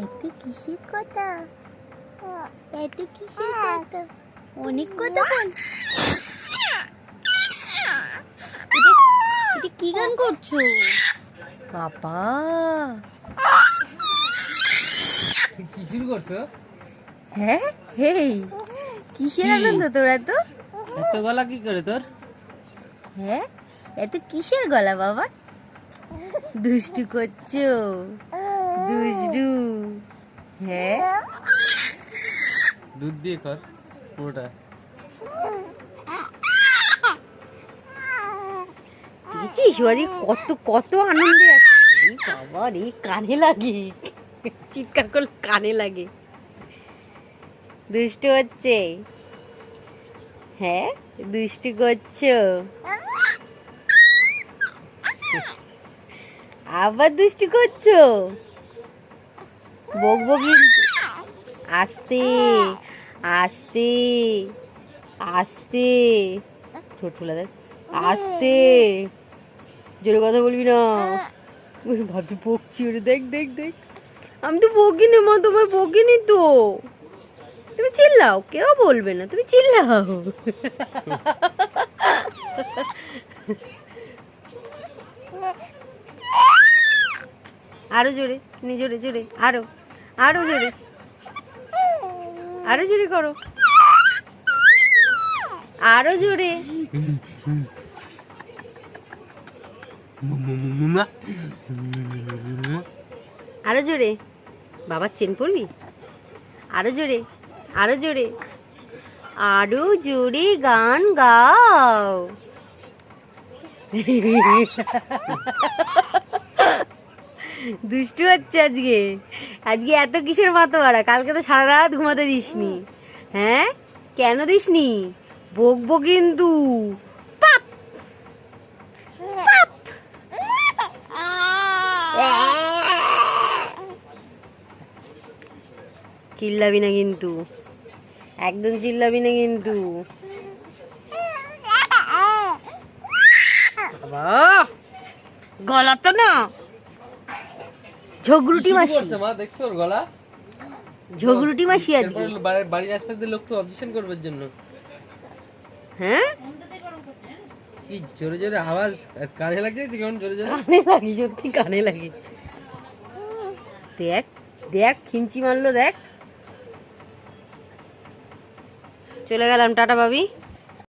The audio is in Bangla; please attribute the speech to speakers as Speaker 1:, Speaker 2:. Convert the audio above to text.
Speaker 1: এত কিসের কথা, এত কিসের কথা, অনেক কথা বল। এটা কি গান করছো বাবা?
Speaker 2: কি শুরু করছো?
Speaker 1: হ্যাঁ, হেই কিসের আনন্দ তোর এত?
Speaker 2: এত গলা কি করে তোর?
Speaker 1: হ্যাঁ, এত কিসের গলা বাবা? দুষ্টু করছো, দুষ্টু। হ্যাঁ,
Speaker 2: দুধ দিয়ে কর পুরোটা।
Speaker 1: দেখেছিস শিবাজি কত কত আনন্দে আছে। বাবা রে, কানে লাগে, চিৎকার করলে কানে লাগে। দুষ্টু হচ্ছে, হ্যাঁ দুষ্টু করছো, আবার দুষ্টু করছো। বকবো কিন্তু, আস্তে আস্তে আস্তে, ছোট দেখ, আস্তে, জোরে কথা বলবি না। ভাবছি বকছি ওরে, দেখ দেখ দেখ। আমি তো বকিনি মা, তোমায় বকিনি তো। তুমি চিল্লাও, কেউ বলবে না, তুমি চিল্লাও। আরো জোরে, জোরে জোরে, আরো আরো জোরে, আরো জোরে করো, আরো জোরে। আরো জোরে, বাবার চেন পড়বি, আরো জোরে, আরো জোরে, আরো জোরে গান গাও। দুষ্টু হচ্ছে আজকে, আজকে এত কিসের মাথা বাড়া? কালকে তো সারা রাত ঘুমাতে দিসনি। হ্যাঁ, কেন দিসনি? বকবো কিন্তু। পাপ পাপ। চিল্লাবি না কিন্তু, একদম চিল্লাবি না কিন্তু। গলা তো না ঝগড়ুটি মাসি,
Speaker 2: মা দেখছো ওর গলা?
Speaker 1: ঝগড়ুটি মাসি আজকে।
Speaker 2: বাড়ির আশপাশের লোক তো অবজেকশন করবার জন্য।
Speaker 1: হ্যাঁ,
Speaker 2: কি জোরে জোরে আওয়াজ কানে লাগছে, কেমন জোরে জোরে
Speaker 1: কানে লাগে, সত্যি কানে লাগে। দেখ দেখ, খিমচি মারলো দেখ। চলে গেলাম, টাটা ভাবি।